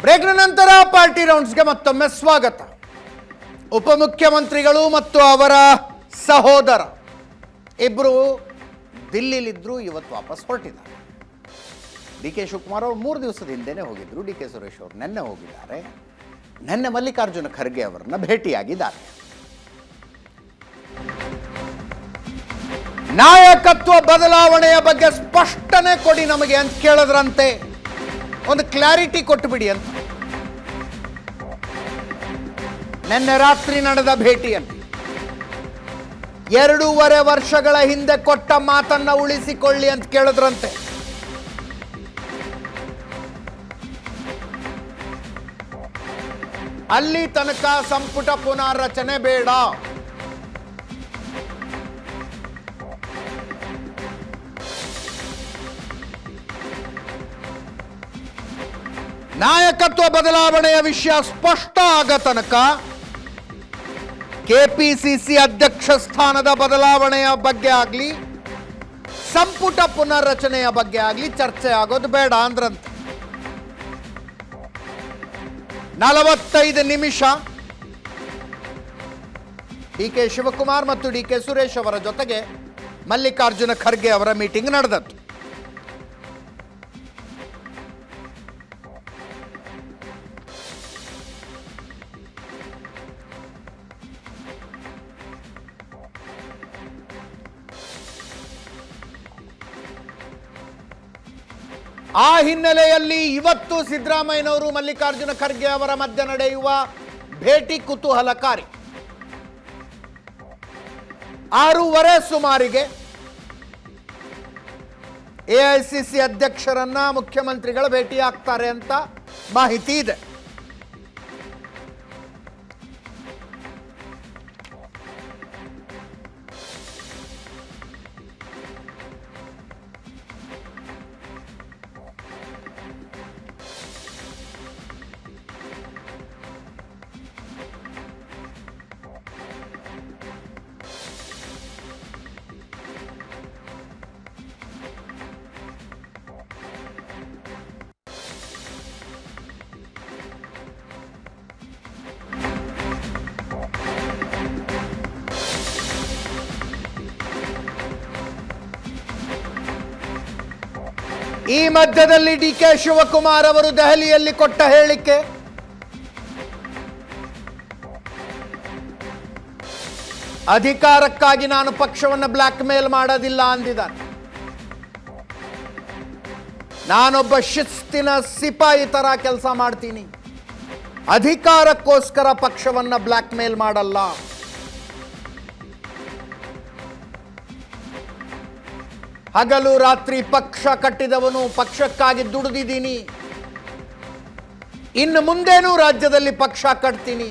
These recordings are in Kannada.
ಬ್ರೇಕ್ನ ನಂತರ ಪಾರ್ಟಿ ರೌಂಡ್ಸ್ಗೆ ಮತ್ತೊಮ್ಮೆ ಸ್ವಾಗತ. ಉಪಮುಖ್ಯಮಂತ್ರಿಗಳು ಮತ್ತು ಅವರ ಸಹೋದರ ಇಬ್ಬರು ದಿಲ್ಲಿಲಿದ್ದರು, ಇವತ್ತು ವಾಪಸ್ ಹೊರಟಿದ್ದಾರೆ. ಡಿ ಕೆ ಶಿವಕುಮಾರ್ ಅವರು 3 ದಿವಸದ ಹಿಂದೆನೇ ಹೋಗಿದ್ರು, ಡಿ ಕೆ ಸುರೇಶ್ ಅವರು ನಿನ್ನೆ ಹೋಗಿದ್ದಾರೆ. ನಿನ್ನೆ ಮಲ್ಲಿಕಾರ್ಜುನ ಖರ್ಗೆ ಅವರನ್ನ ಭೇಟಿಯಾಗಿದ್ದಾರೆ. ನಾಯಕತ್ವ ಬದಲಾವಣೆಯ ಬಗ್ಗೆ ಸ್ಪಷ್ಟನೆ ಕೊಡಿ ನಮಗೆ ಅಂತ ಕೇಳಿದ್ರಂತೆ. ಒಂದು ಕ್ಲಾರಿಟಿ ಕೊಟ್ಟುಬಿಡಿ ಅಂತ. ನಿನ್ನೆ ರಾತ್ರಿ ನಡೆದ ಭೇಟಿಯಲ್ಲಿ 2.5 ವರ್ಷಗಳ ಹಿಂದೆ ಕೊಟ್ಟ ಮಾತನ್ನ ಉಳಿಸಿಕೊಳ್ಳಿ ಅಂತ ಕೇಳಿದ್ರಂತೆ. ಅಲ್ಲಿ ತನಕ ಸಂಪುಟ ಪುನಾರಚನೆ ಬೇಡ, ನಾಯಕತ್ವ ಬದಲಾವಣೆಯ ವಿಷಯ ಸ್ಪಷ್ಟ ಆಗ ತನಕ ಕೆಪಿಸಿಸಿ ಅಧ್ಯಕ್ಷ ಸ್ಥಾನದ ಬದಲಾವಣೆಯ ಬಗ್ಗೆ ಆಗಲಿ, ಸಂಪುಟ ಪುನರ್ರಚನೆಯ ಬಗ್ಗೆ ಆಗಲಿ ಚರ್ಚೆ ಆಗೋದು ಬೇಡ ಅಂದ್ರಂತೆ. 45 ನಿಮಿಷ ಡಿ ಕೆ ಶಿವಕುಮಾರ್ ಮತ್ತು ಡಿ ಕೆ ಸುರೇಶ್ ಅವರ ಜೊತೆಗೆ ಮಲ್ಲಿಕಾರ್ಜುನ ಖರ್ಗೆ ಅವರ ಮೀಟಿಂಗ್ ನಡೆದದ್ದು. ಆ ಹಿನ್ನೆಲೆಯಲ್ಲಿ ಇವತ್ತು ಸಿದ್ದರಾಮಯ್ಯನವರು ಮಲ್ಲಿಕಾರ್ಜುನ ಖರ್ಗೆ ಅವರ ಮಧ್ಯೆ ನಡೆಯುವ ಭೇಟಿ ಕುತೂಹಲಕಾರಿ. 6:30 ಸುಮಾರಿಗೆ ಎಐಸಿಸಿ ಅಧ್ಯಕ್ಷರನ್ನ ಮುಖ್ಯಮಂತ್ರಿಗಳ ಭೇಟಿ ಆಗ್ತಾರೆ ಅಂತ ಮಾಹಿತಿ ಇದೆ. ಈ ಮಧ್ಯದಲ್ಲಿ ಡಿ ಕೆ ಶಿವಕುಮಾರ್ ಅವರು ದೆಹಲಿಯಲ್ಲಿ ಕೊಟ್ಟ ಹೇಳಿಕೆ, ಅಧಿಕಾರಕ್ಕಾಗಿ ನಾನು ಪಕ್ಷವನ್ನು ಬ್ಲ್ಯಾಕ್ ಮೇಲ್ ಮಾಡೋದಿಲ್ಲ ಅಂದಿದ್ದಾರೆ. ನಾನೊಬ್ಬ ಶಿಸ್ತಿನ ಸಿಪಾಯಿ ತರ ಕೆಲಸ ಮಾಡ್ತೀನಿ, ಅಧಿಕಾರಕ್ಕೋಸ್ಕರ ಪಕ್ಷವನ್ನು ಬ್ಲ್ಯಾಕ್ ಮೇಲ್ ಮಾಡಲ್ಲ. ಹಗಲು ರಾತ್ರಿ ಪಕ್ಷ ಕಟ್ಟಿದವನು, ಪಕ್ಷಕ್ಕಾಗಿ ದುಡಿದಿದ್ದೀನಿ, ಇನ್ನು ಮುಂದೇನೂ ರಾಜ್ಯದಲ್ಲಿ ಪಕ್ಷ ಕಟ್ತೀನಿ.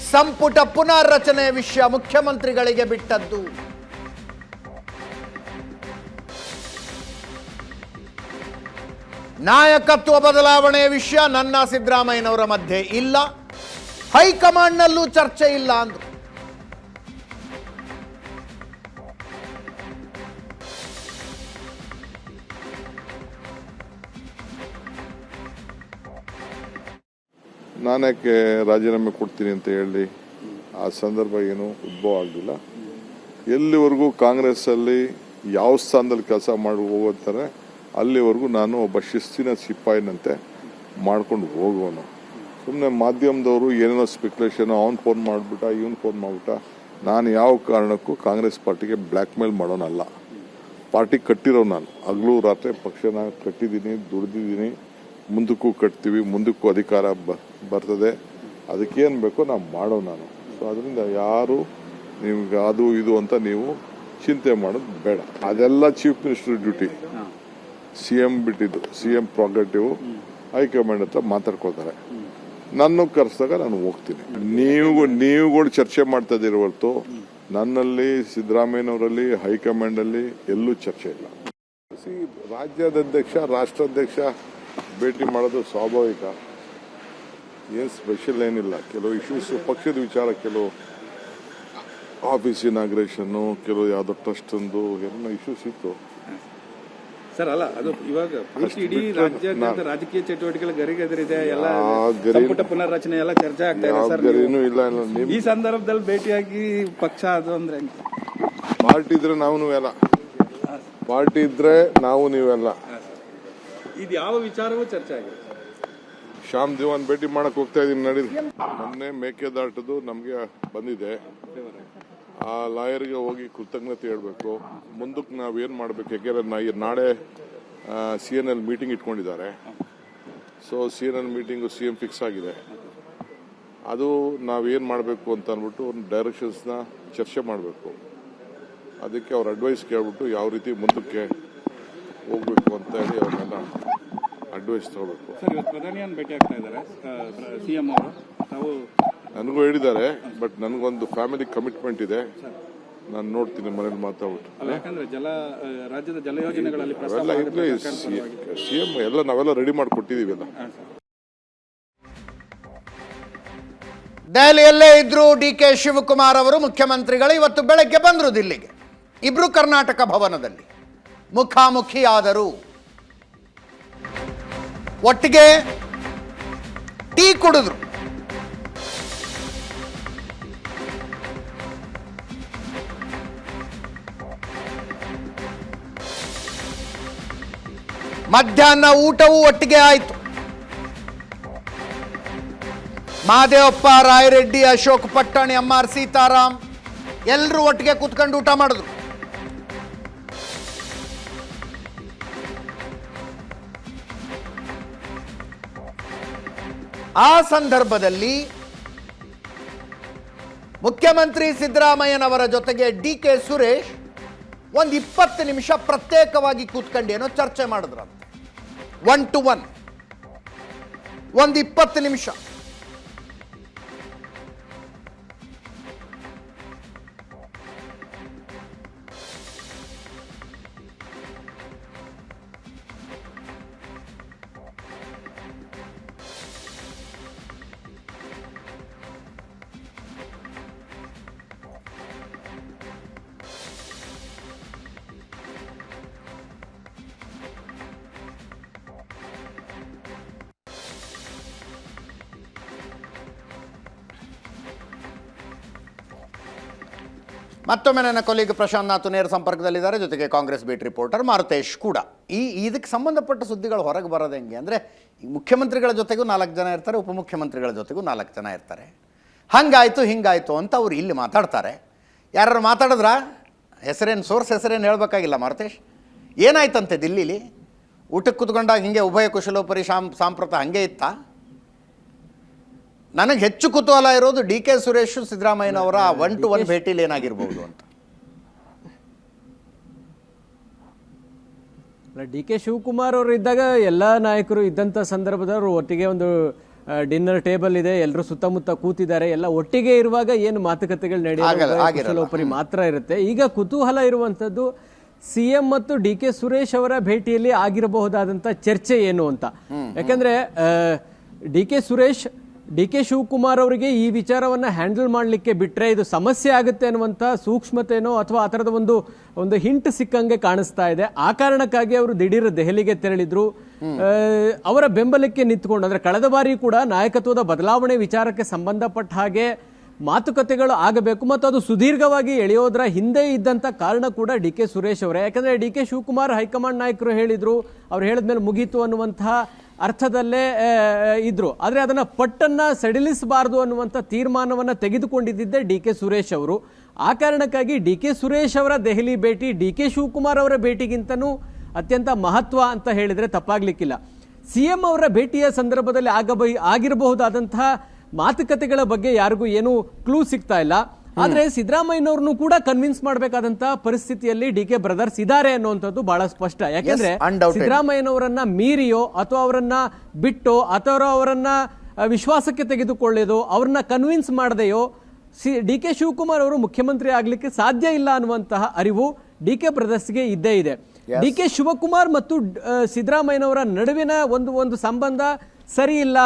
ಸಂಪುಟ ಪುನರ್ರಚನೆ ವಿಷಯ ಮುಖ್ಯಮಂತ್ರಿಗಳಿಗೆ ಬಿಟ್ಟದ್ದು. ನಾಯಕತ್ವ ಬದಲಾವಣೆಯ ವಿಷಯ ನನ್ನ ಸಿದ್ದರಾಮಯ್ಯನವರ ಮಧ್ಯೆ ಇಲ್ಲ, ಹೈಕಮಾಂಡ್ನಲ್ಲೂ ಚರ್ಚೆ ಇಲ್ಲ ಅಂದ್ರು. ನಾನ್ಯಾಕೆ ರಾಜೀನಾಮೆ ಕೊಡ್ತೀನಿ ಅಂತ ಹೇಳಿ ಆ ಸಂದರ್ಭ ಏನು ಉದ್ಭವ ಆಗಲಿಲ್ಲ. ಎಲ್ಲಿವರೆಗೂ ಕಾಂಗ್ರೆಸ್ಸಲ್ಲಿ ಯಾವ ಸ್ಥಾನದಲ್ಲಿ ಕೆಲಸ ಮಾಡಿ ಹೋಗುತ್ತಾರೆ ಅಲ್ಲಿವರೆಗೂ ನಾನು ಒಬ್ಬ ಶಿಸ್ತಿನ ಸಿಪಾಯಿನಂತೆ ಮಾಡ್ಕೊಂಡು ಹೋಗುವನು. ಸುಮ್ಮನೆ ಮಾಧ್ಯಮದವರು ಏನೇನೋ ಸ್ಪೆಕ್ಯುಲೇಷನ್, ಅವ್ನು ಫೋನ್ ಮಾಡಿಬಿಟ್ಟ, ಇವನು ಫೋನ್ ಮಾಡಿಬಿಟ್ಟ. ನಾನು ಯಾವ ಕಾರಣಕ್ಕೂ ಕಾಂಗ್ರೆಸ್ ಪಾರ್ಟಿಗೆ ಬ್ಲ್ಯಾಕ್ ಮೇಲ್ ಮಾಡೋನಲ್ಲ. ಪಾರ್ಟಿ ಕಟ್ಟಿರೋ ನಾನು ಹಗಲು ರಾತ್ರಿ ಪಕ್ಷನ ಕಟ್ಟಿದ್ದೀನಿ, ದುಡ್ದಿದ್ದೀನಿ, ಮುಂದಕ್ಕೂ ಕಟ್ತೀವಿ, ಮುಂದಕ್ಕೂ ಅಧಿಕಾರ ಬರ್ತದೆ. ಅದಕ್ಕೇನು ಬೇಕೋ ನಾವು ಮಾಡೋ ನಾನು. ಸೊ ಅದರಿಂದ ಯಾರು ನಿಮ್ಗೆ ಅದು ಇದು ಅಂತ ನೀವು ಚಿಂತೆ ಮಾಡೋದು ಬೇಡ. ಅದೆಲ್ಲ ಚೀಫ್ ಮಿನಿಸ್ಟರ್ ಡ್ಯೂಟಿ. CM ಬಿಟ್ಟಿದ್ದು, CM ಪ್ರಾಗ್ರೆಟಿವ್, ಹೈಕಮಾಂಡ್ ಹತ್ರ ಮಾತಾಡ್ಕೊಳ್ತಾರೆ. ನನ್ನ ಕರೆಸಿದಾಗ ನಾನು ಹೋಗ್ತೀನಿ. ನೀವುಗಳು ಚರ್ಚೆ ಮಾಡ್ತಾ ಇದ್ದೀರಿ ಹೊರತು ನನ್ನಲ್ಲಿ, ಸಿದ್ದರಾಮಯ್ಯನವರಲ್ಲಿ, ಹೈಕಮಾಂಡಲ್ಲಿ ಎಲ್ಲೂ ಚರ್ಚೆ ಇಲ್ಲ. ರಾಜ್ಯಾಧ್ಯಕ್ಷ, ರಾಷ್ಟ್ರಾಧ್ಯಕ್ಷ ಭೇಟಿ ಮಾಡೋದು ಸ್ವಾಭಾವಿಕ, ಏನು ಸ್ಪೆಷಲ್ ಏನಿಲ್ಲ. ಕೆಲವು ಇಶ್ಯೂಸ್, ಪಕ್ಷದ ವಿಚಾರ, ಕೆಲವು ಆಫೀಸ್ ಇನಾಗ್ರೇಷನ್ನು, ಕೆಲವು ಯಾವುದೋ ಟ್ರಸ್ಟ್ ಒಂದು ಏನೋ ಇಶ್ಯೂಸ್ ಇತ್ತು. ಸರ್ ಅಲ್ಲ ಅದು ಇವಾಗ ಪೂರ್ತಿ ಇಡೀ ರಾಜ್ಯಾದ್ಯಂತ ರಾಜಕೀಯ ಚಟುವಟಿಕೆಗಳ ಗರಿಗೆದರಿದೆ ಎಲ್ಲ ಸಂಪುಟ ಪುನರ್ರಚನೆ ಎಲ್ಲ ಚರ್ಚೆ ಆಗ್ತಾ ಇದೆ ಸರ್. ಈ ಸಂದರ್ಭದಲ್ಲಿ ಭೇಟಿಯಾಗಿ ಪಕ್ಷ ಅದು ಅಂದ್ರೆ ಪಾರ್ಟಿ ಇದ್ರೆ ನಾವು ಎಲ್ಲ ಪಾರ್ಟಿ ಇದ್ರೆ ನಾವು ನೀವೆಲ್ಲ ಇದು ಯಾವ ವಿಚಾರವೂ ಚರ್ಚೆ ಆಗಿದೆ. ಶ್ಯಾಮ್ ದಿವಾನ್ ಭೇಟಿ ಮಾಡಕ್ ಹೋಗ್ತಾ ಇದೀನಿ ನಡೀರಿ. ಮೊನ್ನೆ ಮೇಕೆದಾಟದು ನಮ್ಗೆ ಬಂದಿದೆ. ಆ ಲಾಯರ್ಗೆ ಹೋಗಿ ಕೃತಜ್ಞತೆ ಹೇಳ್ಬೇಕು. ಮುಂದಕ್ಕೆ ನಾವೇನ್ ಮಾಡ್ಬೇಕು, ಯಾಕೆಂದ್ರೆ ನಾಳೆ CNL ಮೀಟಿಂಗ್ ಇಟ್ಕೊಂಡಿದ್ದಾರೆ. So CNL meeting CM fix ಆಗಿದೆ. ಅದು ನಾವೇನ್ ಮಾಡಬೇಕು ಅಂತ ಅಂದ್ಬಿಟ್ಟು ಒಂದು ಡೈರೆಕ್ಷನ್ಸ್ನ ಚರ್ಚೆ ಮಾಡಬೇಕು. ಅದಕ್ಕೆ ಅವ್ರ ಅಡ್ವೈಸ್ ಕೇಳ್ಬಿಟ್ಟು ಯಾವ ರೀತಿ ಮುಂದಕ್ಕೆ ಹೋಗ್ಬೇಕು ಅಂತ ಹೇಳಿ ಅವ್ರನ್ನೆಲ್ಲ ಅಡ್ವೈಸ್ ತಗೋಬೇಕು. ಸರ್ ಇವತ್ತು ಪ್ರಧಾನಿಯನ್ನು ಭೇಟಿ ಆಗ್ತಾ ಇದ್ದಾರೆ CM ಅವರು. ತಾವು ನನಗೂ ಹೇಳಿದ್ದಾರೆ, ಬಟ್ ನನಗೊಂದು ಫ್ಯಾಮಿಲಿ ಕಮಿಟ್ಮೆಂಟ್ ಇದೆ. ನಾನು ನೋಡ್ತೀನಿ ಮನೇಲಿ ಮಾತಾಡ್ಬಿಟ್ಟು. ಯಾಕಂದ್ರೆ ರಾಜ್ಯದ ಜಲ ಯೋಜನೆಗಳಲ್ಲಿ CM ಎಲ್ಲ ನಾವೆಲ್ಲ ರೆಡಿ ಮಾಡಿಕೊಟ್ಟಿದೀವಿ ಎಲ್ಲ. ದೆಹಲಿಯಲ್ಲೇ ಇದ್ರು DK ಶಿವಕುಮಾರ್ ಅವರು. ಮುಖ್ಯಮಂತ್ರಿಗಳು ಇವತ್ತು ಬೆಳಗ್ಗೆ ಬಂದರು ದಿಲ್ಲಿಗೆ. ಇಬ್ರು ಕರ್ನಾಟಕ ಭವನದಲ್ಲಿ ಮುಖಾಮುಖಿಯಾದರು. ಒಟ್ಟಿಗೆ ಟೀ ಕುಡಿದ್ರು. ಮಧ್ಯಾಹ್ನ ಊಟವೂ ಒಟ್ಟಿಗೆ ಆಯಿತು. ಮಹದೇವಪ್ಪ, ರಾಯರೆಡ್ಡಿ, ಅಶೋಕ್ ಪಟ್ಟಣಿ, MR ಸೀತಾರಾಮ್ ಎಲ್ಲರೂ ಒಟ್ಟಿಗೆ ಕೂತ್ಕೊಂಡು ಊಟ ಮಾಡಿದ್ರು. ಆ ಸಂದರ್ಭದಲ್ಲಿ ಮುಖ್ಯಮಂತ್ರಿ ಸಿದ್ದರಾಮಯ್ಯನವರ ಜೊತೆಗೆ DK ಸುರೇಶ್ ಒಂದು 20 ನಿಮಿಷ ಪ್ರತ್ಯೇಕವಾಗಿ ಕೂತ್ಕೊಂಡು ಏನೋ ಚರ್ಚೆ ಮಾಡಿದ್ರಂತೆ. 1 to 1 ಒಂದು 20 ನಿಮಿಷ. ಮತ್ತೊಮ್ಮೆ ನನ್ನ ಕೊಲೀಗ್ ಪ್ರಶಾಂತ್ ನಾಥ್ ನೇರ ಸಂಪರ್ಕದಲ್ಲಿದ್ದಾರೆ. ಜೊತೆಗೆ ಕಾಂಗ್ರೆಸ್ ಬೀಟ್ ರಿಪೋರ್ಟರ್ ಮಾರುತೇಶ್ ಕೂಡ. ಇದಕ್ಕೆ ಸಂಬಂಧಪಟ್ಟ ಸುದ್ದಿಗಳು ಹೊರಗೆ ಬರೋದು ಹೆಂಗೆ ಅಂದರೆ, ಈ ಮುಖ್ಯಮಂತ್ರಿಗಳ ಜೊತೆಗೂ 4 ಜನ ಇರ್ತಾರೆ, ಉಪಮುಖ್ಯಮಂತ್ರಿಗಳ ಜೊತೆಗೂ 4 ಜನ ಇರ್ತಾರೆ. ಹಂಗಾಯಿತು ಹಿಂಗಾಯಿತು ಅಂತ ಅವ್ರು ಇಲ್ಲಿ ಮಾತಾಡ್ತಾರೆ. ಯಾರು ಮಾತಾಡಿದ್ರ ಹೆಸರೇನು, ಸೋರ್ಸ್ ಹೆಸರೇನು ಹೇಳಬೇಕಾಗಿಲ್ಲ. ಮಾರುತೇಶ್, ಏನಾಯ್ತಂತೆ ದಿಲ್ಲಿಲಿ? ಊಟಕ್ಕೆ ಕೂತ್ಕೊಂಡಾಗ ಹಿಂಗೆ ಉಭಯ ಕುಶಲೋಪರಿ ಸಾಂಪ್ರತ ಹಾಗೆ ಇತ್ತಾ? ನನಗೆ ಹೆಚ್ಚು ಕುತೂಹಲ ಇರೋದು DK ಸುರೇಶ್ ಸಿದ್ದರಾಮಯ್ಯನವರ 1 to 1 ಭೇಟಿಲಿ ಏನಾಗಿರ್ಬೋದು ಅಂತ. DK ಶಿವಕುಮಾರ್ ಅವರು ಇದ್ದಾಗ ಎಲ್ಲ ನಾಯಕರು ಇದ್ದಂಥ ಸಂದರ್ಭದವರು ಒಟ್ಟಿಗೆ ಒಂದು ಡಿನ್ನರ್ ಟೇಬಲ್ ಇದೆ, ಎಲ್ಲರೂ ಸುತ್ತಮುತ್ತ ಕೂತಿದ್ದಾರೆ, ಎಲ್ಲ ಒಟ್ಟಿಗೆ ಇರುವಾಗ ಏನು ಮಾತುಕತೆಗಳು ನಡೆಯೋಪರಿ ಮಾತ್ರ ಇರುತ್ತೆ. ಈಗ ಕುತೂಹಲ ಇರುವಂಥದ್ದು CM ಮತ್ತು DK ಸುರೇಶ್ ಅವರ ಭೇಟಿಯಲ್ಲಿ ಆಗಿರಬಹುದಾದಂಥ ಚರ್ಚೆ ಏನು ಅಂತ. ಯಾಕಂದ್ರೆ DK ಸುರೇಶ್ DK ಶಿವಕುಮಾರ್ ಅವರಿಗೆ ಈ ವಿಚಾರವನ್ನ ಹ್ಯಾಂಡಲ್ ಮಾಡಲಿಕ್ಕೆ ಬಿಟ್ರೆ ಇದು ಸಮಸ್ಯೆ ಆಗುತ್ತೆ ಅನ್ನುವಂಥ ಸೂಕ್ಷ್ಮತೆನೋ ಅಥವಾ ಆ ಥರದ ಒಂದು ಹಿಂಟ್ ಸಿಕ್ಕಂಗೆ ಕಾಣಿಸ್ತಾ ಇದೆ. ಆ ಕಾರಣಕ್ಕಾಗಿ ಅವರು ದಿಢೀರ್ ದೆಹಲಿಗೆ ತೆರಳಿದ್ರು. ಅವರ ಬೆಂಬಲಕ್ಕೆ ನಿಂತ್ಕೊಂಡು, ಅಂದ್ರೆ ಕಳೆದ ಬಾರಿ ಕೂಡ ನಾಯಕತ್ವದ ಬದಲಾವಣೆ ವಿಚಾರಕ್ಕೆ ಸಂಬಂಧಪಟ್ಟ ಹಾಗೆ ಮಾತುಕತೆಗಳು ಆಗಬೇಕು ಮತ್ತು ಅದು ಸುದೀರ್ಘವಾಗಿ ಎಳೆಯೋದ್ರ ಹಿಂದೆ ಇದ್ದಂಥ ಕಾರಣ ಕೂಡ DK ಸುರೇಶ್ ಅವರೇ. ಯಾಕಂದ್ರೆ DK ಶಿವಕುಮಾರ್ ಹೈಕಮಾಂಡ್ ನಾಯಕರು ಹೇಳಿದ್ರು, ಅವ್ರು ಹೇಳಿದ್ಮೇಲೆ ಮುಗೀತು ಅನ್ನುವಂತಹ ಅರ್ಥದಲ್ಲೇ ಇದ್ರು. ಆದರೆ ಅದನ್ನ ಪಟ್ಟನ್ನ ಸಡಿಲಿಸಬಾರದು ಅನ್ನುವಂಥ ತೀರ್ಮಾನವನ್ನ ತೆಗೆದುಕೊಂಡಿದ್ದೆ DK ಸುರೇಶ್ ಅವರು. ಆ ಕಾರಣಕ್ಕಾಗಿ DK ಸುರೇಶ್ ಅವರ ದೆಹಲಿ ಭೇಟಿ DK ಶಿವಕುಮಾರ್ ಅವರ ಭೇಟಿಗಿಂತನೂ ಅತ್ಯಂತ ಮಹತ್ವ ಅಂತ ಹೇಳಿದ್ರೆ ತಪ್ಪಾಗ್ಲಿಕ್ಕಿಲ್ಲ. CM ಅವರ ಭೇಟಿಯ ಸಂದರ್ಭದಲ್ಲಿ ಆಗಿರಬಹುದಾದಂತಹ ಮಾತುಕತೆಗಳ ಬಗ್ಗೆ ಯಾರಿಗೂ ಏನು ಕ್ಲೂ ಸಿಗ್ತಾ ಇಲ್ಲ. ಆದ್ರೆ ಸಿದ್ದರಾಮಯ್ಯನವ್ರನ್ನು ಕೂಡ ಕನ್ವಿನ್ಸ್ ಮಾಡಬೇಕಾದಂತ ಪರಿಸ್ಥಿತಿಯಲ್ಲಿ DK ಬ್ರದರ್ಸ್ ಇದ್ದಾರೆ ಅನ್ನುವಂಥದ್ದು ಬಹಳ ಸ್ಪಷ್ಟ. ಯಾಕೆಂದ್ರೆ ಸಿದ್ದರಾಮಯ್ಯನವರನ್ನ ಮೀರಿಯೋ ಅಥವಾ ಅವರನ್ನ ಬಿಟ್ಟೋ ಅಥವಾ ಅವರನ್ನ ವಿಶ್ವಾಸಕ್ಕೆ ತೆಗೆದುಕೊಳ್ಳೋದು, ಅವ್ರನ್ನ ಕನ್ವಿನ್ಸ್ ಮಾಡದೆಯೋ DK ಶಿವಕುಮಾರ್ ಅವರು ಮುಖ್ಯಮಂತ್ರಿ ಆಗ್ಲಿಕ್ಕೆ ಸಾಧ್ಯ ಇಲ್ಲ ಅನ್ನುವಂತಹ ಅರಿವು DK ಬ್ರದರ್ಸ್ಗೆ ಇದ್ದೇ ಇದೆ. DK ಶಿವಕುಮಾರ್ ಮತ್ತು ಸಿದ್ದರಾಮಯ್ಯನವರ ನಡುವಿನ ಒಂದು ಸಂಬಂಧ ಸರಿ ಇಲ್ಲ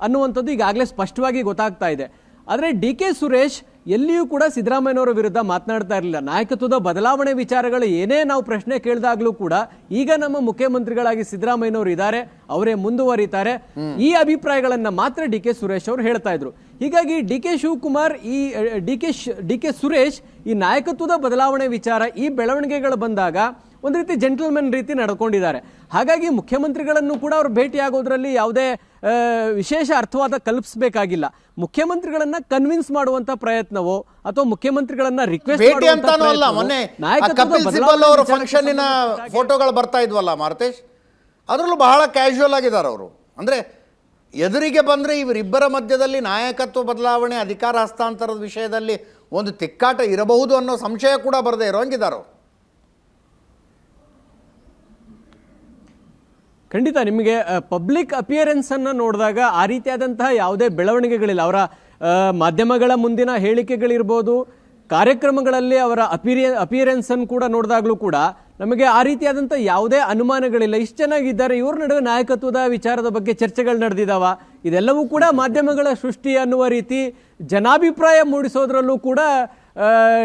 ಅನ್ನುವಂಥದ್ದು ಈಗಾಗಲೇ ಸ್ಪಷ್ಟವಾಗಿ ಗೊತ್ತಾಗ್ತಾ ಇದೆ. ಆದರೆ ಡಿ ಕೆ ಸುರೇಶ್ ಎಲ್ಲಿಯೂ ಕೂಡ ಸಿದ್ದರಾಮಯ್ಯನವರ ವಿರುದ್ಧ ಮಾತನಾಡ್ತಾ ಇರಲಿಲ್ಲ. ನಾಯಕತ್ವದ ಬದಲಾವಣೆ ವಿಚಾರಗಳು ಏನೇ ನಾವು ಪ್ರಶ್ನೆ ಕೇಳಿದಾಗಲೂ ಕೂಡ ಈಗ ನಮ್ಮ ಮುಖ್ಯಮಂತ್ರಿಗಳಾಗಿ ಸಿದ್ದರಾಮಯ್ಯನವರು ಇದ್ದಾರೆ, ಅವರೇ ಮುಂದುವರಿತಾರೆ, ಈ ಅಭಿಪ್ರಾಯಗಳನ್ನ ಮಾತ್ರ ಡಿ ಕೆ ಸುರೇಶ್ ಅವರು ಹೇಳ್ತಾ ಇದ್ರು. ಹೀಗಾಗಿ ಡಿ ಕೆ ಶಿವಕುಮಾರ್ ಈ ಡಿ ಕೆ ಸುರೇಶ್ ಈ ನಾಯಕತ್ವದ ಬದಲಾವಣೆ ವಿಚಾರ, ಈ ಬೆಳವಣಿಗೆಗಳು ಬಂದಾಗ ಒಂದು ರೀತಿ ಜೆಂಟಲ್ಮನ್ ರೀತಿ ನಡ್ಕೊಂಡಿದ್ದಾರೆ. ಹಾಗಾಗಿ ಮುಖ್ಯಮಂತ್ರಿಗಳನ್ನು ಕೂಡ ಅವರು ಭೇಟಿಯಾಗೋದ್ರಲ್ಲಿ ಯಾವುದೇ ವಿಶೇಷ ಅರ್ಥವಾದ ಕಲ್ಪಿಸಬೇಕಾಗಿಲ್ಲ. ಮುಖ್ಯಮಂತ್ರಿಗಳನ್ನ ಕನ್ವಿನ್ಸ್ ಮಾಡುವಂತ ಪ್ರಯತ್ನವೋ ಅಥವಾ ಮುಖ್ಯಮಂತ್ರಿಗಳನ್ನ ರಿಕ್ವೆಸ್ಟ್ ಫಂಕ್ಷನ್ನಿನ ಫೋಟೋಗಳು ಬರ್ತಾ ಇದ್ವಲ್ಲ ಮಾರುತೇಶ್, ಅದರಲ್ಲೂ ಬಹಳ ಕ್ಯಾಶುವಲ್ ಆಗಿದ್ದಾರೆ ಅವರು. ಅಂದ್ರೆ ಎದುರಿಗೆ ಬಂದ್ರೆ ಇವರಿಬ್ಬರ ಮಧ್ಯದಲ್ಲಿ ನಾಯಕತ್ವ ಬದಲಾವಣೆ, ಅಧಿಕಾರ ಹಸ್ತಾಂತರದ ವಿಷಯದಲ್ಲಿ ಒಂದು ತಿಕ್ಕಾಟ ಇರಬಹುದು ಅನ್ನೋ ಸಂಶಯ ಕೂಡ ಬರದೇ ಇರೋಂಗಿದ್ದಾರೆ. ಖಂಡಿತ ನಿಮಗೆ ಪಬ್ಲಿಕ್ ಅಪಿಯರೆನ್ಸ್ ಅನ್ನು ನೋಡಿದಾಗ ಆ ರೀತಿಯಾದಂತಹ ಯಾವುದೇ ಬೆಳವಣಿಗೆಗಳಿಲ್ಲ. ಅವರ ಮಾಧ್ಯಮಗಳ ಮುಂದಿನ ಹೇಳಿಕೆಗಳಿರ್ಬೋದು, ಕಾರ್ಯಕ್ರಮಗಳಲ್ಲಿ ಅವರ ಅಪಿಯರೆನ್ಸ್ ಅನ್ನು ಕೂಡ ನೋಡಿದಾಗಲೂ ಕೂಡ ನಮಗೆ ಆ ರೀತಿಯಾದಂಥ ಯಾವುದೇ ಅನುಮಾನಗಳಿಲ್ಲ. ಇಷ್ಟು ಚೆನ್ನಾಗಿದ್ದಾರೆ, ಇವ್ರ ನಡುವೆ ನಾಯಕತ್ವದ ವಿಚಾರದ ಬಗ್ಗೆ ಚರ್ಚೆಗಳು ನಡೆದಿದ್ದಾವ, ಇದೆಲ್ಲವೂ ಕೂಡ ಮಾಧ್ಯಮಗಳ ಸೃಷ್ಟಿ ಅನ್ನುವ ರೀತಿ ಜನಾಭಿಪ್ರಾಯ ಮೂಡಿಸೋದ್ರಲ್ಲೂ ಕೂಡ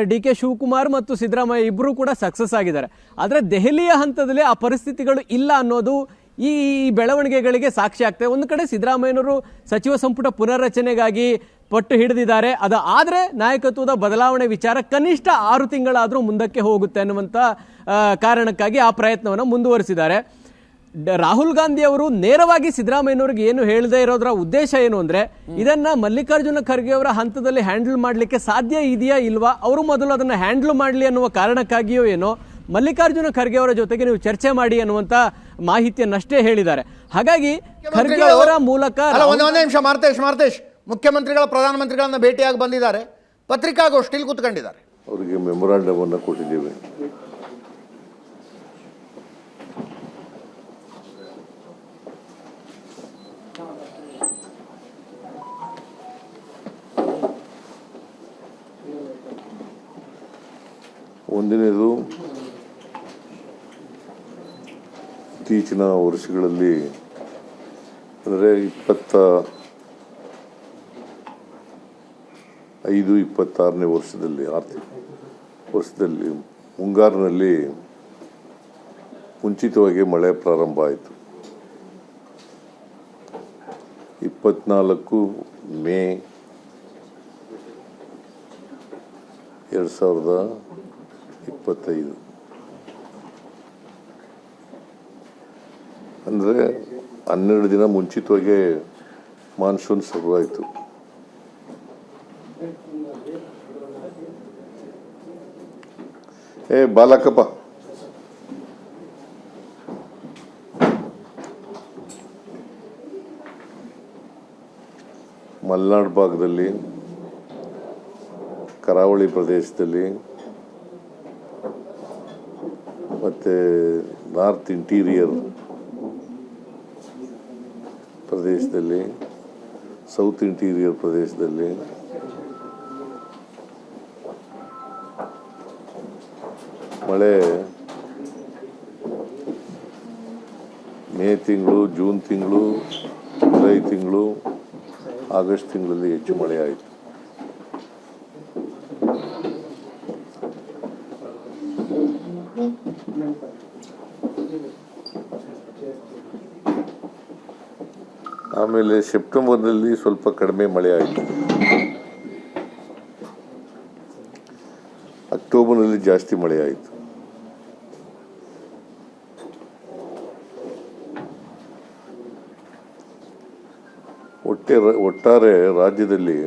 ಡಿ ಕೆ ಶಿವಕುಮಾರ್ ಮತ್ತು ಸಿದ್ದರಾಮಯ್ಯ ಇಬ್ಬರು ಕೂಡ ಸಕ್ಸಸ್ ಆಗಿದ್ದಾರೆ. ಆದರೆ ದೆಹಲಿಯ ಹಂತದಲ್ಲಿ ಆ ಪರಿಸ್ಥಿತಿಗಳು ಇಲ್ಲ ಅನ್ನೋದು ಈ ಬೆಳವಣಿಗೆಗಳಿಗೆ ಸಾಕ್ಷಿ ಆಗ್ತದೆ. ಒಂದು ಕಡೆ ಸಿದ್ದರಾಮಯ್ಯನವರು ಸಚಿವ ಸಂಪುಟ ಪುನರ್ರಚನೆಗಾಗಿ ಪಟ್ಟು ಹಿಡಿದಿದ್ದಾರೆ, ಅದು ಆದರೆ ನಾಯಕತ್ವದ ಬದಲಾವಣೆ ವಿಚಾರ ಕನಿಷ್ಠ 6 ತಿಂಗಳಾದರೂ ಮುಂದಕ್ಕೆ ಹೋಗುತ್ತೆ ಅನ್ನುವಂಥ ಕಾರಣಕ್ಕಾಗಿ ಆ ಪ್ರಯತ್ನವನ್ನು ಮುಂದುವರಿಸಿದ್ದಾರೆ. ರಾಹುಲ್ ಗಾಂಧಿ ಅವರು ನೇರವಾಗಿ ಸಿದ್ದರಾಮಯ್ಯನವ್ರಿಗೆ ಏನು ಹೇಳದೇ ಇರೋದ್ರ ಉದ್ದೇಶ ಏನು ಅಂದರೆ, ಇದನ್ನ ಮಲ್ಲಿಕಾರ್ಜುನ ಖರ್ಗೆ ಅವರ ಹಂತದಲ್ಲಿ ಹ್ಯಾಂಡಲ್ ಮಾಡಲಿಕ್ಕೆ ಸಾಧ್ಯ ಇದೆಯಾ ಇಲ್ವಾ, ಅವರು ಮೊದಲು ಅದನ್ನು ಹ್ಯಾಂಡಲ್ ಮಾಡಲಿ ಅನ್ನುವ ಕಾರಣಕ್ಕಾಗಿಯೋ ಏನೋ ಮಲ್ಲಿಕಾರ್ಜುನ ಖರ್ಗೆ ಅವರ ಜೊತೆಗೆ ನೀವು ಚರ್ಚೆ ಮಾಡಿ ಅನ್ನುವಂಥ ಮಾಹಿತಿಯನ್ನಷ್ಟೇ ಹೇಳಿದ್ದಾರೆ. ಹಾಗಾಗಿ ಖರ್ಗೆ ಅವರ ಮೂಲಕ ಒಂದೇ ನಿಮಿಷ ಮಾರುತೇಶ್, ಮುಖ್ಯಮಂತ್ರಿಗಳ ಪ್ರಧಾನಮಂತ್ರಿಗಳನ್ನ ಭೇಟಿಯಾಗಿ ಬಂದಿದ್ದಾರೆ, ಪತ್ರಿಕಾಗೋಷ್ಠಿಯಲ್ಲಿ ಕೂತ್ಕೊಂಡಿದ್ದಾರೆ. ಅವರಿಗೆ ಮೆಮೊರಾಂಡಮ್ ಅನ್ನು ಕೊಟ್ಟಿದ್ದೇವೆ. ಒಂದನೇದು, ಇತ್ತೀಚಿನ ವರ್ಷಗಳಲ್ಲಿ ಅಂದರೆ 25-26ನೇ ವರ್ಷದಲ್ಲಿ, ಆರ್ಥಿಕ ವರ್ಷದಲ್ಲಿ ಮುಂಗಾರಿನಲ್ಲಿ ಮುಂಚಿತವಾಗಿ ಮಳೆ ಪ್ರಾರಂಭ ಆಯಿತು. 24 ಮೇ 2025 ಅಂದರೆ 12 ದಿನ ಮುಂಚಿತವಾಗಿ ಮಾನ್ಸೂನ್ ಶುರುವಾಯಿತು. ಬಾಲಕಪ್ಪ, ಮಲೆನಾಡು ಭಾಗದಲ್ಲಿ, ಕರಾವಳಿ ಪ್ರದೇಶದಲ್ಲಿ ಮತ್ತು ನಾರ್ತ್ ಇಂಟೀರಿಯರ್ ಪ್ರದೇಶದಲ್ಲಿ, ಸೌತ್ ಇಂಟೀರಿಯರ್ ಪ್ರದೇಶದಲ್ಲಿ ಮಳೆ ಮೇ ತಿಂಗಳು, ಜೂನ್ ತಿಂಗಳು, ಜುಲೈ ತಿಂಗಳು, ಆಗಸ್ಟ್ ತಿಂಗಳಲ್ಲಿ ಹೆಚ್ಚು ಮಳೆ ಆಯಿತು. ಆಮೇಲೆ ಸೆಪ್ಟೆಂಬರ್ನಲ್ಲಿ ಸ್ವಲ್ಪ ಕಡಿಮೆ ಮಳೆ ಆಯಿತು. ಅಕ್ಟೋಬರ್ನಲ್ಲಿ ಜಾಸ್ತಿ ಮಳೆ ಆಯಿತು. ಒಟ್ಟಾರೆ ರಾಜ್ಯದಲ್ಲಿ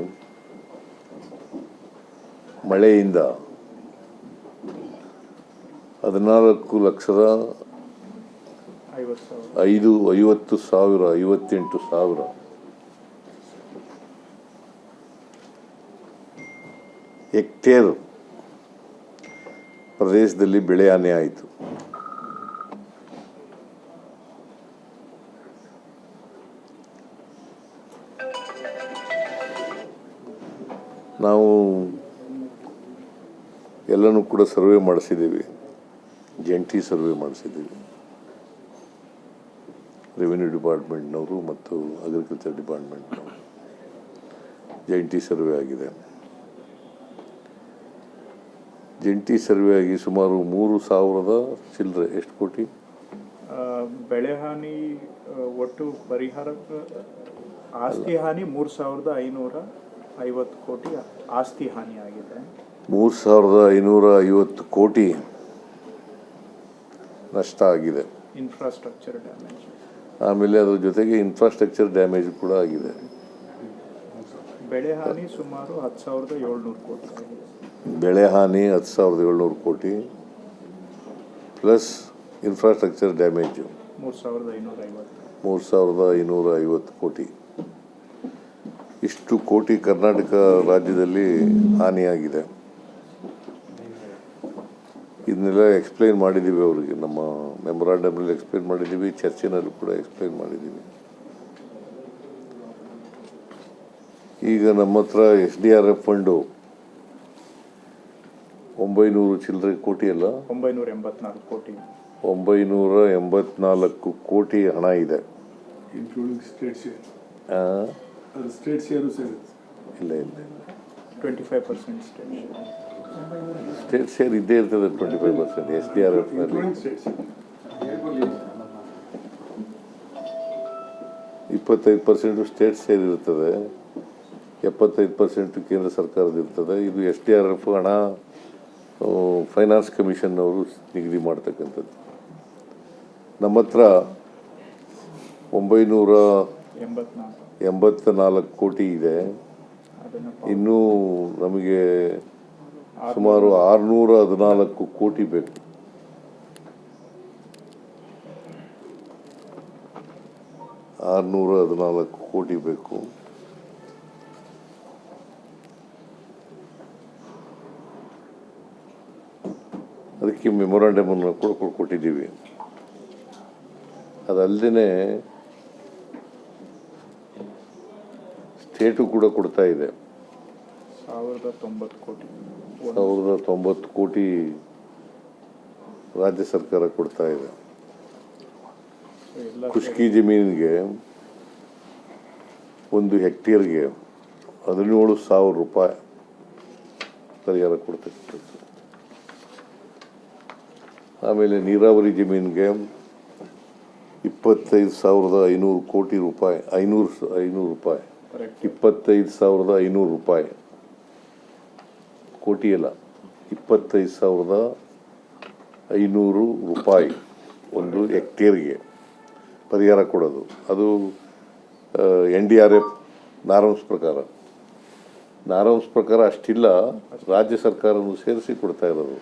ಮಳೆಯಿಂದ 14,50,000 ಹೆಕ್ಟೇರ್ ಪ್ರದೇಶದಲ್ಲಿ ಬೆಳೆ ಹಾನಿ ಆಯಿತು. ನಾವು ಎಲ್ಲನೂ ಕೂಡ ಸರ್ವೆ ಮಾಡಿಸಿದ್ದೀವಿ, ಜಂಟಿ ಸರ್ವೆ ಮಾಡಿಸಿದ್ದೀವಿ. ರೆವಿನ್ಯೂ ಡಿಪಾರ್ಟ್ಮೆಂಟ್ನವರು ಮತ್ತು ಅಗ್ರಿಕಲ್ಚರ್ ಡಿಪಾರ್ಟ್ಮೆಂಟ್ನವರು ಜಂಟಿ ಸರ್ವೆ ಆಗಿದೆ. ಜಂಟಿ ಸರ್ವೆ ಆಗಿ ಸುಮಾರು 3,000 ಚಿಲ್ಲರೆ ಎಷ್ಟು ಕೋಟಿ ಬೆಳೆ ಹಾನಿ ಒಟ್ಟು ಪರಿಹಾರ ಆಸ್ತಿ ಹಾನಿ 3,550 ಕೋಟಿ ಆಸ್ತಿ ಹಾನಿ ಆಗಿದೆ. 3,550 ಕೋಟಿ ನಷ್ಟ ಆಗಿದೆ. ಇನ್ಫ್ರಾಸ್ಟ್ರಕ್ಚರ್ ಡ್ಯಾಮೇಜ್, ಆಮೇಲೆ ಅದ್ರ ಜೊತೆಗೆ ಇನ್ಫ್ರಾಸ್ಟ್ರಕ್ಚರ್ ಡ್ಯಾಮೇಜ್ ಕೂಡ ಆಗಿದೆ. ಬೆಳೆ ಹಾನಿ ಸುಮಾರು 10,700 ಕೋಟಿ ಆಗಿದೆ. ಬೆಳೆ ಹಾನಿ 10,700 ಕೋಟಿ ಪ್ಲಸ್ ಇನ್ಫ್ರಾಸ್ಟ್ರಕ್ಚರ್ ಡ್ಯಾಮೇಜು 3,550 ಕೋಟಿ. ಇಷ್ಟು ಕೋಟಿ ಕರ್ನಾಟಕ ರಾಜ್ಯದಲ್ಲಿ ಹಾನಿಯಾಗಿದೆ. ಇದನ್ನೆಲ್ಲ ಎಕ್ಸ್ಪ್ಲೈನ್ ಮಾಡಿದ್ದೀವಿ ಅವರಿಗೆ, ನಮ್ಮ ಮೆಮೊರಾಂಡಮ್ನಲ್ಲಿ ಎಕ್ಸ್ಪ್ಲೈನ್ ಮಾಡಿದ್ದೀವಿ, ಚರ್ಚೆನಲ್ಲೂ ಕೂಡ ಎಕ್ಸ್ಪ್ಲೈನ್ ಮಾಡಿದ್ದೀವಿ. ಈಗ ನಮ್ಮ ಹತ್ರ SDRF ಫಂಡು 900 ಚಿಲ್ಲರೆ ಕೋಟಿ ಅಲ್ಲ 984 ಕೋಟಿ 984 ಕೋಟಿ ಹಣ ಇದೆ. ಇಲ್ಲ 25% ಸ್ಟೇಟ್ ಶೇರ್ ಇದ್ದೇ ಇರ್ತದೆ. 25% SDRFನಲ್ಲಿ 25% ಸ್ಟೇಟ್ ಶೇರ್ ಇರ್ತದೆ, 75% ಕೇಂದ್ರ ಸರ್ಕಾರದ ಇರ್ತದೆ. ಇದು SDRF ಹಣ ಫೈನಾನ್ಸ್ ಕಮಿಷನ್ ಅವರು ನಿಗದಿ ಮಾಡ್ತಕ್ಕಂಥದ್ದು. ನಮ್ಮ ಹತ್ರ 984 ಕೋಟಿ ಇದೆ. ಇನ್ನೂ ನಮಗೆ ಸುಮಾರು 614 ಕೋಟಿ ಬೇಕು. ಕೋಟಿ ಬೇಕು. ಅದಕ್ಕೆ ಮೆಮೊರಾಂಡಮನ್ನು ಕೂಡ ಕೊಟ್ಟಿದ್ದೀವಿ. ಅದಲ್ಲದೆ ಸ್ಟೇಟು ಕೂಡ ಕೊಡ್ತಾ ಇದೆ. 1,090 ಕೋಟಿ ರಾಜ್ಯ ಸರ್ಕಾರ ಕೊಡ್ತಾ ಇದೆ. ಖುಷ್ಕಿ ಜಮೀನಿಗೆ 1 ಹೆಕ್ಟೇರ್ಗೆ 17,000 ರೂಪಾಯಿ ಪರಿಹಾರ ಕೊಡ್ತಕ್ಕಂಥದ್ದು. ಆಮೇಲೆ ನೀರಾವರಿ ಜಮೀನಿಗೆ 25,500 ಕೋಟಿ ರೂಪಾಯಿ 500 ರೂಪಾಯಿ 25,500 ರೂಪಾಯಿ ಕೋಟಿ ಅಲ್ಲ 25,500 ರೂಪಾಯಿ 1 ಹೆಕ್ಟೇರ್ಗೆ ಪರಿಹಾರ ಕೊಡೋದು. ಅದು NDRF ನಾರ್ಮ್ಸ್ ಪ್ರಕಾರ ಅಷ್ಟಿಲ್ಲ, ರಾಜ್ಯ ಸರ್ಕಾರವನ್ನು ಸೇರಿಸಿ ಕೊಡ್ತಾ ಇರೋದು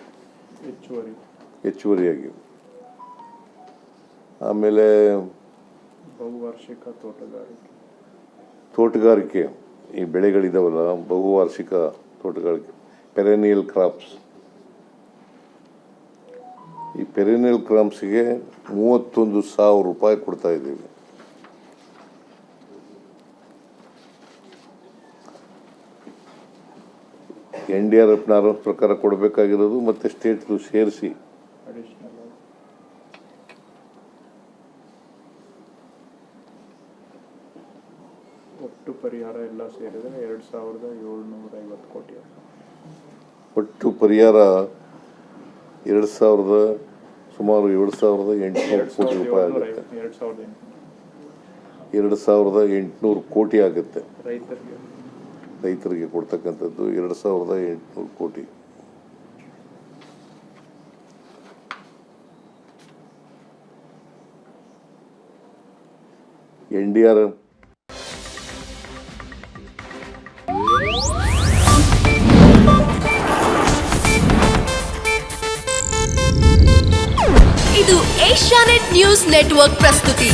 ಹೆಚ್ಚುವರಿಯಾಗಿ. ಆಮೇಲೆ ಬಹುವಾರ್ಷಿಕ ತೋಟಗಾರಿಕೆ ಈ ಬೆಳೆಗಳಿದಾವಲ್ಲ, ಬಹುವಾರ್ಷಿಕ ತೋಟಗಾರಿಕೆ ಪೆರೆನಿಯಲ್ ಕ್ರಾಪ್ಸ್, ಈ ಪೆರೆನಿಯಲ್ ಕ್ರಾಪ್ಸ್ಗೆ 31,000 ರೂಪಾಯಿ ಕೊಡ್ತಾ ಇದ್ದೀವಿ. NDRF ನಾರ್ಮ್ಸ್ ಪ್ರಕಾರ ಕೊಡಬೇಕಾಗಿರೋದು ಮತ್ತೆ ಸ್ಟೇಟ್ ಸೇರಿಸಿ ಒಟ್ಟು ಪರಿಹಾರ ಎಲ್ಲ ಸೇರಿದರೆ 2,750 ಕೋಟಿ. ಒಟ್ಟು ಪರಿಹಾರ ಸುಮಾರು 2,800 ಕೋಟಿ ರೂಪಾಯಿ ಆಗುತ್ತೆ. 2,800 ಕೋಟಿ ಆಗುತ್ತೆ ರೈತರಿಗೆ ಕೊಡ್ತಕ್ಕಂಥದ್ದು. 2,800 ಕೋಟಿ. NDRF ಇದು ಏಷ್ಯಾನೆಟ್ ನ್ಯೂಸ್ ನೆಟ್ವರ್ಕ್ ಪ್ರಸ್ತುತಿ.